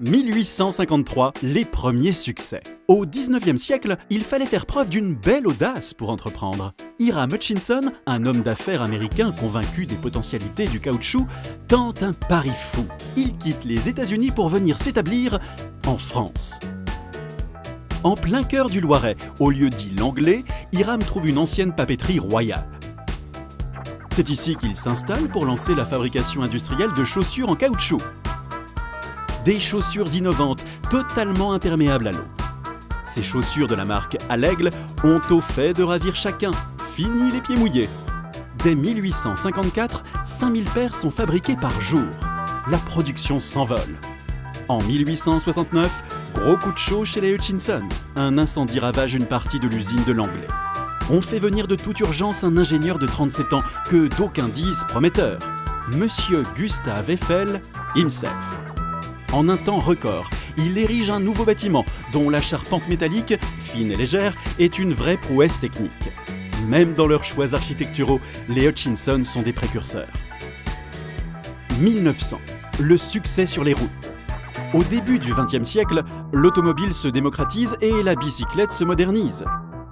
1853, les premiers succès. Au 19e siècle, il fallait faire preuve d'une belle audace pour entreprendre. Hiram Hutchinson, un homme d'affaires américain convaincu des potentialités du caoutchouc, tente un pari fou. Il quitte les États-Unis pour venir s'établir en France. En plein cœur du Loiret, au lieu dit l'Anglais, Hiram trouve une ancienne papeterie royale. C'est ici qu'il s'installe pour lancer la fabrication industrielle de chaussures en caoutchouc. Des chaussures innovantes, totalement imperméables à l'eau. Ces chaussures de la marque à l'aigle ont au fait de ravir chacun. Fini les pieds mouillés. Dès 1854, 5000 paires sont fabriquées par jour. La production s'envole. En 1869, gros coup de chaud chez les Hutchinson. Un incendie ravage une partie de l'usine de l'Anglais. On fait venir de toute urgence un ingénieur de 37 ans que d'aucuns disent prometteur. Monsieur Gustave Eiffel himself. En un temps record, il érige un nouveau bâtiment dont la charpente métallique, fine et légère, est une vraie prouesse technique. Même dans leurs choix architecturaux, les Hutchinson sont des précurseurs. 1900, le succès sur les routes. Au début du XXe siècle, l'automobile se démocratise et la bicyclette se modernise.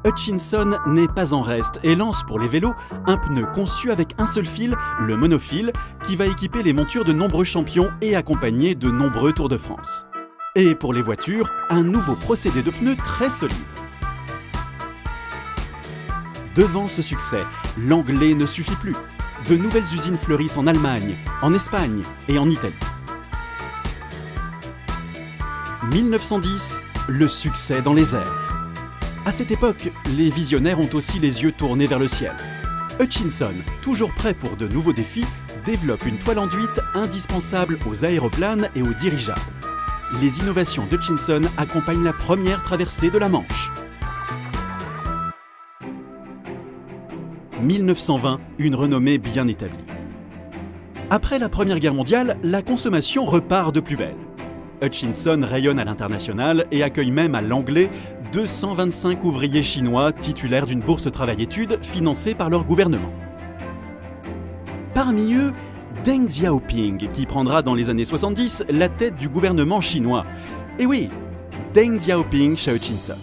Hutchinson n'est pas en reste et lance pour les vélos un pneu conçu avec un seul fil, le monofil, qui va équiper les montures de nombreux champions et accompagner de nombreux Tours de France. Et pour les voitures, un nouveau procédé de pneus très solide. Devant ce succès, l'anglais ne suffit plus. De nouvelles usines fleurissent en Allemagne, en Espagne et en Italie. 1910, le succès dans les airs. À cette époque, les visionnaires ont aussi les yeux tournés vers le ciel. Hutchinson, toujours prêt pour de nouveaux défis, développe une toile enduite indispensable aux aéroplanes et aux dirigeables. Les innovations d'Hutchinson accompagnent la première traversée de la Manche. 1920, une renommée bien établie. Après la Première Guerre mondiale, la consommation repart de plus belle. Hutchinson rayonne à l'international et accueille même à l'Anglais 225 ouvriers chinois titulaires d'une bourse travail-études financée par leur gouvernement. Parmi eux, Deng Xiaoping, qui prendra dans les années 70 la tête du gouvernement chinois. Et oui, Deng Xiaoping chez Hutchinson.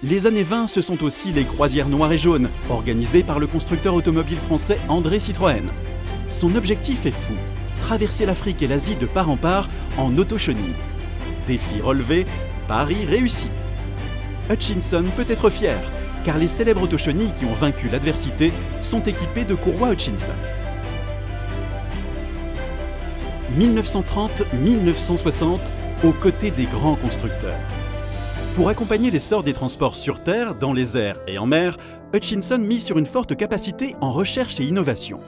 Les années 20, ce sont aussi les croisières noires et jaunes, organisées par le constructeur automobile français André Citroën. Son objectif est fou, traverser l'Afrique et l'Asie de part en part en autochenille. Défi relevé, pari réussi. Hutchinson peut être fier, car les célèbres autochenilles qui ont vaincu l'adversité sont équipées de courroies Hutchinson. 1930-1960, aux côtés des grands constructeurs. Pour accompagner l'essor des transports sur terre, dans les airs et en mer, Hutchinson mise sur une forte capacité en recherche et innovation.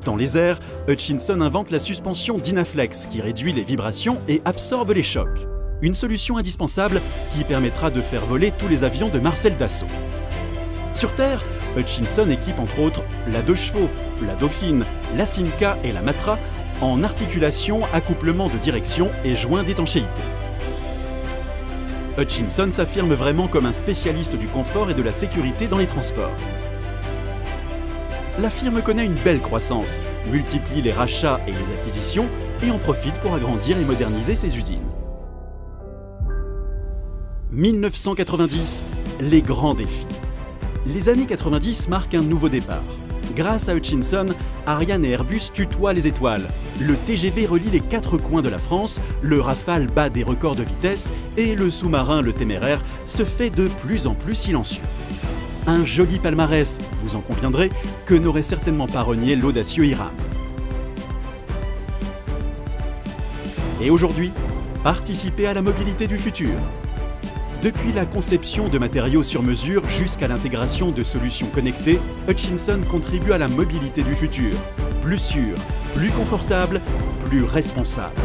Dans les airs, Hutchinson invente la suspension Dynaflex qui réduit les vibrations et absorbe les chocs. Une solution indispensable qui permettra de faire voler tous les avions de Marcel Dassault. Sur Terre, Hutchinson équipe entre autres la 2 chevaux, la Dauphine, la Simca et la Matra en articulation, accouplement de direction et joints d'étanchéité. Hutchinson s'affirme vraiment comme un spécialiste du confort et de la sécurité dans les transports. La firme connaît une belle croissance, multiplie les rachats et les acquisitions et en profite pour agrandir et moderniser ses usines. 1990, les grands défis. Les années 90 marquent un nouveau départ. Grâce à Hutchinson, Ariane et Airbus tutoient les étoiles. Le TGV relie les 4 coins de la France, le Rafale bat des records de vitesse et le sous-marin, le Téméraire, se fait de plus en plus silencieux. Un joli palmarès, vous en conviendrez, que n'aurait certainement pas renié l'audacieux Hiram. Et aujourd'hui, participez à la mobilité du futur. Depuis la conception de matériaux sur mesure jusqu'à l'intégration de solutions connectées, Hutchinson contribue à la mobilité du futur. Plus sûre, plus confortable, plus responsable.